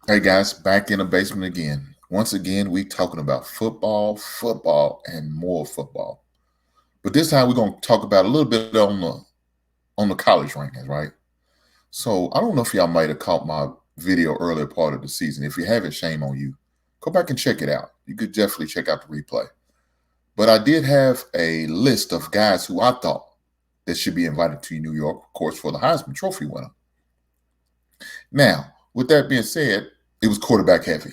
Hey guys, back in the basement again. Once again, we talking about football, and more football. But this time we're gonna talk about a little bit on the college rankings, right? So I don't know if y'all might have caught my video earlier part of the season. If you haven't, shame on you. Go back and check it out. You could definitely check out the replay. But I did have a list of guys who I thought that should be invited to New York, of course, for the Heisman Trophy winner. Now, with that being said, it was quarterback heavy.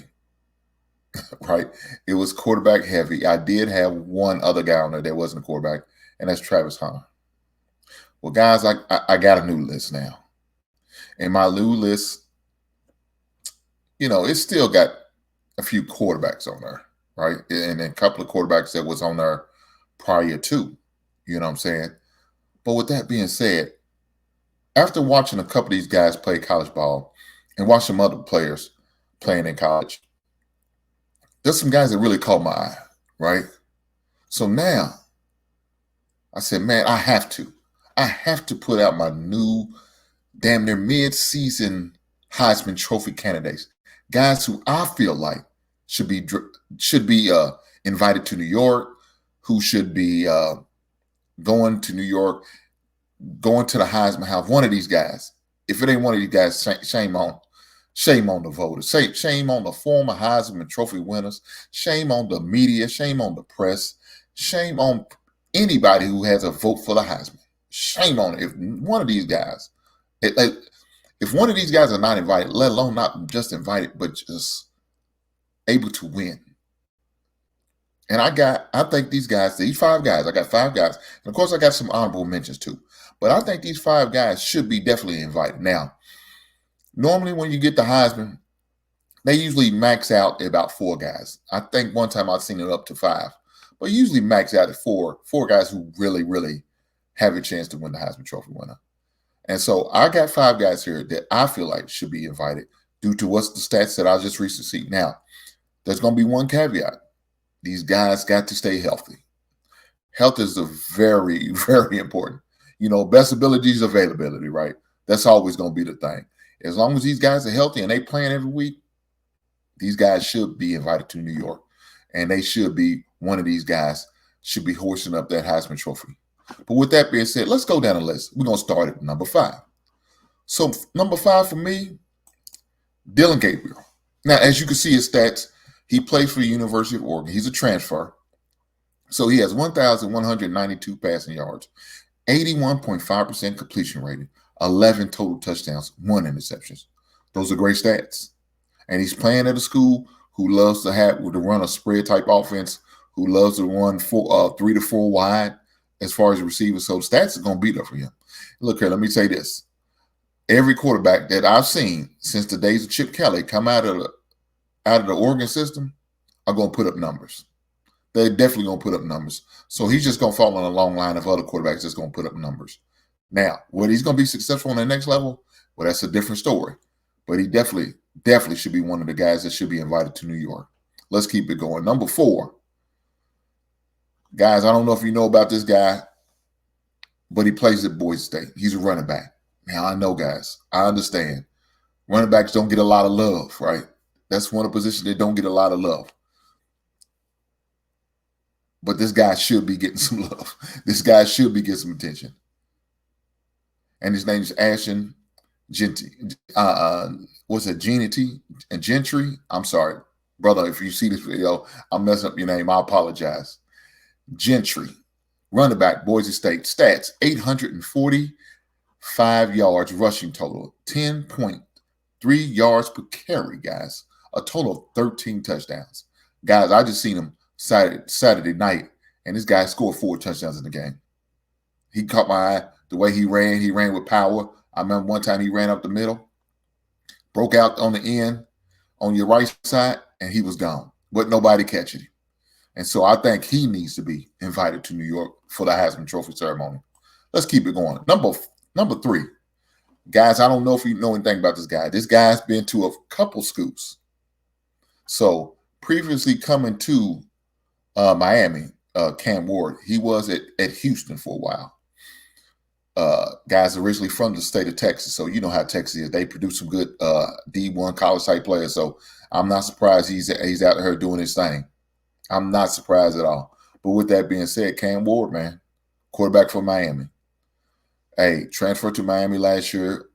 Right? It was quarterback heavy. I did have one other guy on there that wasn't a quarterback, and that's Travis Hunter. Well, guys, I got a new list now. And my new list, it's still got a few quarterbacks on there, right? And a couple of quarterbacks that was on there prior to, you know what I'm saying? But with that being said, after watching a couple of these guys play college ball and watch some other players playing in college, there's some guys that really caught my eye, right? So now I said, man, I have to put out my new damn near mid-season Heisman Trophy candidates, guys who I feel like should be invited to New York, who should be going to New York, going to the Heisman House. One of these guys. If it ain't one of these guys, shame on the voters. Shame on the former Heisman Trophy winners. Shame on the media. Shame on the press. Shame on anybody who has a vote for the Heisman. Shame on it. If one of these guys, if one of these guys are not invited, let alone not just invited, but just able to win. And I think these five guys, I got five guys. And of course, I got some honorable mentions too. But I think these five guys should be definitely invited. Now, normally when you get the Heisman, they usually max out at about four guys. I think one time I've seen it up to five, but usually max out at four guys who really, really have a chance to win the Heisman Trophy winner. And so I got five guys here that I feel like should be invited due to what's the stats that I just recently seen. Now, there's going to be one caveat. These guys got to stay healthy. Health is a very, very important. Best ability is availability, right? That's always going to be the thing. As long as these guys are healthy and they playing every week, these guys should be invited to New York. And they should be, one of these guys should be hoisting up that Heisman Trophy. But with that being said, let's go down the list. We're going to start at number 5. So number 5 for me, Dillon Gabriel. Now, as you can see his stats, he plays for the University of Oregon. He's a transfer. So he has 1,192 passing yards, 81.5% completion rating, 11 total touchdowns, 1 interceptions. Those are great stats. And he's playing at a school who loves to run a spread type offense, who loves to run 3 to 4 wide as far as receivers. So stats are going to be there for him. Look here, let me say this. Every quarterback that I've seen since the days of Chip Kelly come out of the Oregon system are going to put up numbers. They're definitely going to put up numbers. So he's just going to fall on a long line of other quarterbacks that's going to put up numbers. Now, whether he's going to be successful on the next level, well, that's a different story. But he definitely should be one of the guys that should be invited to New York. Let's keep it going. Number 4. Guys, I don't know if you know about this guy, but he plays at Boise State. He's a running back. Now, I know, guys. I understand. Running backs don't get a lot of love, right? That's one of the positions that don't get a lot of love. But this guy should be getting some love. This guy should be getting some attention. And his name is Ashton Jeanty. What's it, Jeanty? And Gentry? I'm sorry. Brother, if you see this video, I'm messing up your name. I apologize. Gentry. Running back, Boise State. Stats, 845 yards rushing total. 10.3 yards per carry, guys. A total of 13 touchdowns. Guys, I just seen him Saturday night, and this guy scored 4 touchdowns in the game. He caught my eye. The way he ran with power. I remember one time he ran up the middle, broke out on the end on your right side, and he was gone. But nobody catching him. And so I think he needs to be invited to New York for the Heisman Trophy ceremony. Let's keep it going. Number 3. Guys, I don't know if you know anything about this guy. This guy's been to a couple schools. So previously coming to Miami, Cam Ward, he was at Houston for a while. Guys originally from the state of Texas. So you know how Texas is. They produce some good D1 college type players. So I'm not surprised he's out there doing his thing. I'm not surprised at all. But with that being said, Cam Ward, man, quarterback for Miami. Hey, transferred to Miami last year.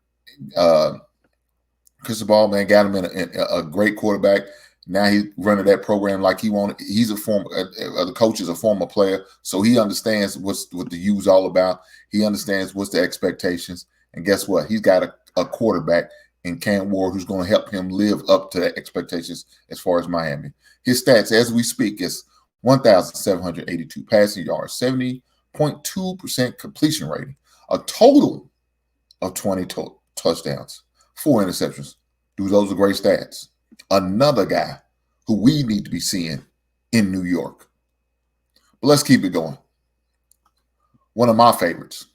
Cristobal, man, got him in a great quarterback. Now he's running that program like he wanted. He's a former, the coach is a former player, so he understands what the U's all about. He understands what's the expectations. And guess what? He's got a quarterback in Cam Ward who's going to help him live up to the expectations as far as Miami. His stats as we speak is 1,782 passing yards, 70.2% completion rating, a total of 20 touchdowns, 4 interceptions. Dude, those are great stats. Another guy who we need to be seeing in New York. But let's keep it going. One of my favorites,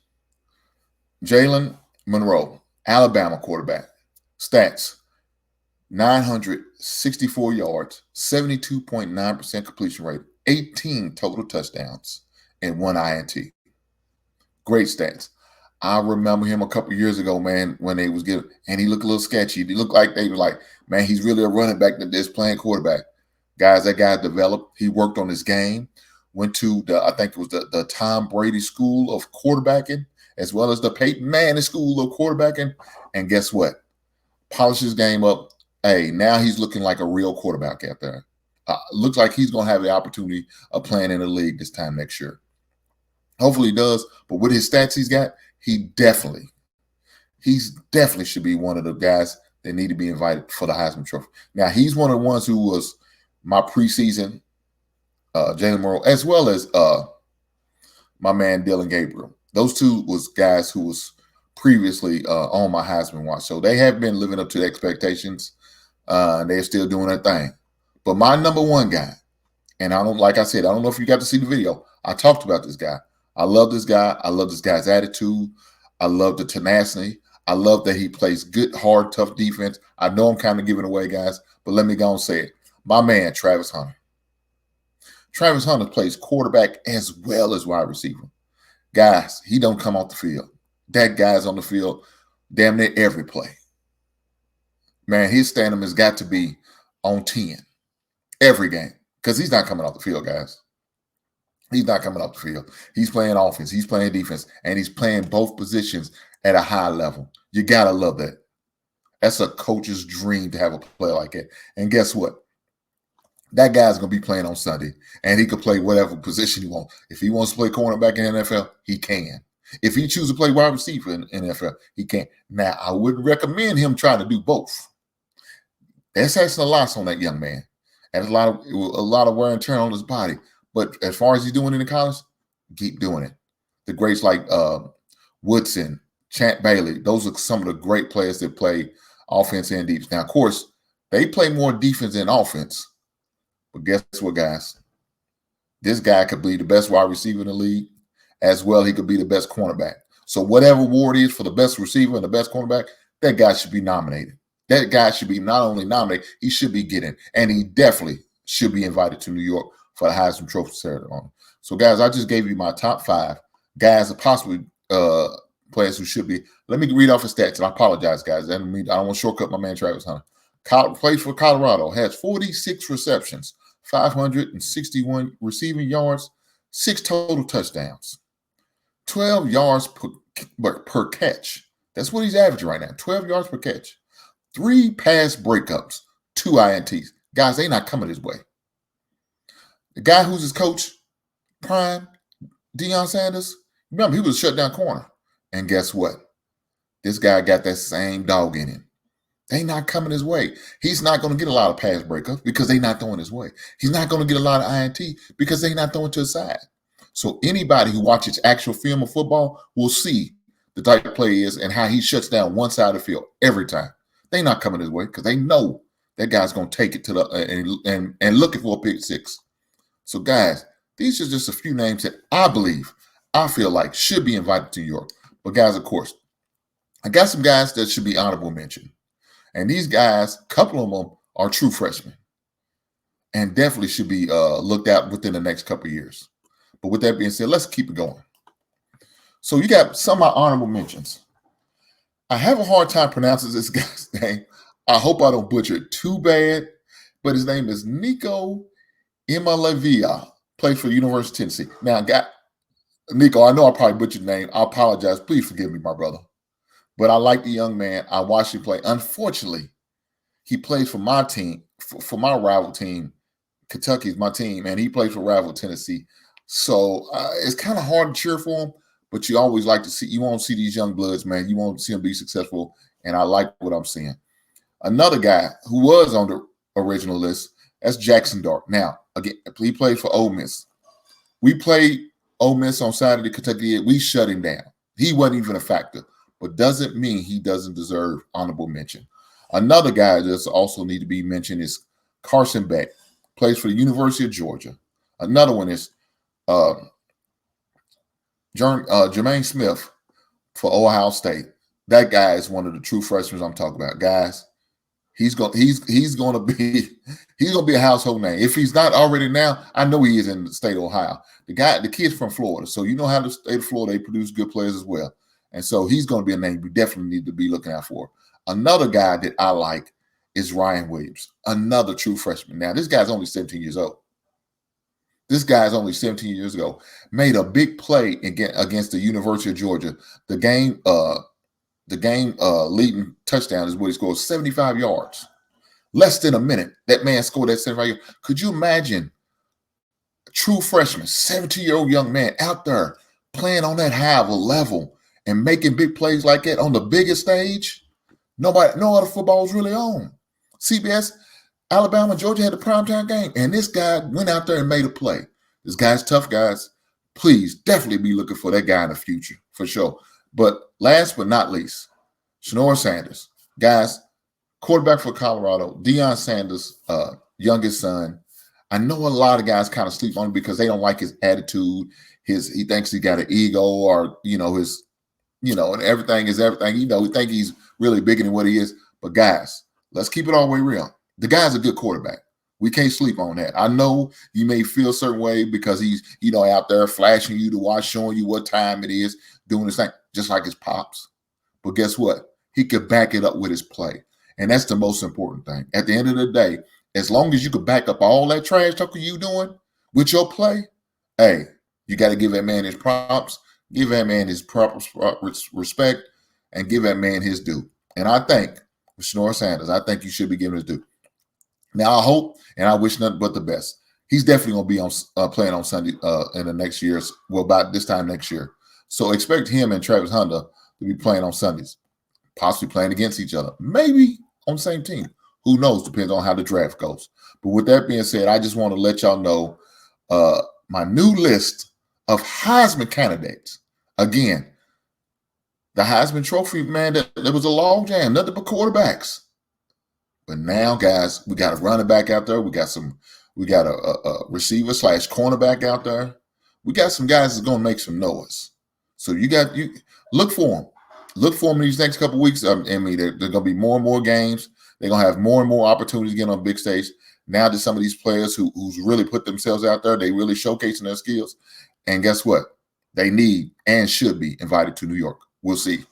Jalen Monroe, Alabama quarterback. Stats, 964 yards, 72.9% completion rate, 18 total touchdowns, and 1 INT. Great stats. I remember him a couple years ago, man, when they was giving, and he looked a little sketchy. He looked like they were like, man, he's really a running back that's playing quarterback. Guys, that guy developed. He worked on his game, went to I think it was the Tom Brady School of Quarterbacking, as well as the Peyton Manning School of Quarterbacking. And guess what? Polished his game up. Hey, now he's looking like a real quarterback out there. Looks like he's going to have the opportunity of playing in the league this time next year. Hopefully he does. But with his stats he's got, he definitely should be one of the guys that need to be invited for the Heisman Trophy. Now, he's one of the ones who was my preseason Jalen Monroe, as well as my man Dylan Gabriel. Those two was guys who was previously on my Heisman watch. So they have been living up to the expectations. They're still doing their thing. But my number one guy, and like I said, I don't know if you got to see the video. I talked about this guy. I love this guy. I love this guy's attitude. I love the tenacity. I love that he plays good, hard, tough defense. I know I'm kind of giving away, guys, but let me go and say it. My man, Travis Hunter. Travis Hunter plays quarterback as well as wide receiver. Guys, he don't come off the field. That guy's on the field damn near every play. Man, his stamina has got to be on 10 every game because he's not coming off the field, guys. He's not coming off the field. He's playing offense. He's playing defense. And he's playing both positions at a high level. You got to love that. That's a coach's dream to have a player like that. And guess what? That guy's going to be playing on Sunday. And he could play whatever position he wants. If he wants to play cornerback in the NFL, he can. If he chooses to play wide receiver in the NFL, he can. Now, I wouldn't recommend him trying to do both. That's asking a lot on that young man. And a lot of wear and tear on his body. But as far as he's doing in the college, keep doing it. The greats like Woodson, Champ Bailey, those are some of the great players that play offense and defense. Now, of course, they play more defense than offense. But guess what, guys? This guy could be the best wide receiver in the league. As well, he could be the best cornerback. So whatever award is for the best receiver and the best cornerback, that guy should be nominated. That guy should be not only nominated, he should be getting. And he definitely should be invited to New York for the Heisman Trophy ceremony. So, guys, I just gave you my top 5 guys, possibly players who should be. Let me read off his stats, and I apologize, guys. I don't want to shortcut my man Travis Hunter. Plays for Colorado, has 46 receptions, 561 receiving yards, 6 total touchdowns, 12 yards per catch. That's what he's averaging right now, 12 yards per catch, 3 pass breakups, 2 INTs. Guys, they not coming his way. The guy who's his coach, Prime, Deion Sanders, remember, he was a shutdown corner. And guess what? This guy got that same dog in him. They not coming his way. He's not going to get a lot of pass breakups because they not throwing his way. He's not going to get a lot of INT because they not throwing to his side. So anybody who watches actual film of football will see the type of play he is and how he shuts down one side of the field every time. They not coming his way because they know that guy's going to take it to the and looking for a pick 6. So, guys, these are just a few names that I feel like should be invited to New York. But, guys, of course, I got some guys that should be honorable mention. And these guys, a couple of them are true freshmen and definitely should be looked at within the next couple of years. But with that being said, let's keep it going. So you got some of my honorable mentions. I have a hard time pronouncing this guy's name. I hope I don't butcher it too bad, but his name is Nico Imalevia, plays for the University of Tennessee. Now, Nico, I know I probably butchered your name. I apologize. Please forgive me, my brother. But I like the young man. I watched him play. Unfortunately, he plays for my team, for my rival team. Kentucky is my team, and he plays for rival Tennessee. So it's kind of hard to cheer for him, but you always like to see, you want to see these young bloods, man. You want to see them be successful, and I like what I'm seeing. Another guy who was on the original list, that's Jackson Dart. Now, again, he played for Ole Miss. We played Ole Miss on Saturday, Kentucky. We shut him down. He wasn't even a factor, but doesn't mean he doesn't deserve honorable mention. Another guy that also need to be mentioned is Carson Beck, plays for the University of Georgia. Another one is Jermaine Smith for Ohio State. That guy is one of the true freshmen I'm talking about, guys. He's going to be a household name. If he's not already now, I know he is in the state of Ohio. The kid's from Florida, so you know how the state of Florida, they produce good players as well. And so he's going to be a name we definitely need to be looking out for. Another guy that I like is Ryan Williams, another true freshman. Now, this guy's only 17 years old. This guy's only 17 years ago. Made a big play against the University of Georgia. The game leading touchdown is what he scored, 75 yards. Less than a minute, that man scored that 75 yards. Could you imagine a true freshman, 17-year-old young man out there playing on that high of a level and making big plays like that on the biggest stage? No other football was really on. CBS, Alabama, Georgia had the primetime game, and this guy went out there and made a play. This guy's tough, guys. Please definitely be looking for that guy in the future, for sure. But last but not least, Shanoir Sanders. Guys, quarterback for Colorado, Deion Sanders' youngest son. I know a lot of guys kind of sleep on him because they don't like his attitude. He thinks he got an ego, or, and everything is everything. We think he's really bigger than what he is. But guys, let's keep it all the way real. The guy's a good quarterback. We can't sleep on that. I know you may feel a certain way because he's, out there flashing you to watch, showing you what time it is, doing this thing, just like his pops. But guess what? He could back it up with his play. And that's the most important thing. At the end of the day, as long as you could back up all that trash talking you doing with your play, hey, you got to give that man his props, give that man his proper respect, and give that man his due. And I think, with Shanoir Sanders, I think you should be giving his due. Now, I hope and I wish nothing but the best. He's definitely going to be on playing on Sunday in the next year, about this time next year. So expect him and Travis Hunter to be playing on Sundays, possibly playing against each other, maybe on the same team. Who knows? Depends on how the draft goes. But with that being said, I just want to let y'all know my new list of Heisman candidates. Again, the Heisman Trophy, man, that was a logjam, nothing but quarterbacks. But now, guys, we got a running back out there. We got a receiver / cornerback out there. We got some guys that's going to make some noise. So you look for them. Look for them in these next couple of weeks. They're going to be more and more games. They're going to have more and more opportunities to get on big stage. Now that some of these players who's really put themselves out there, they really showcasing their skills. And guess what? They need and should be invited to New York. We'll see.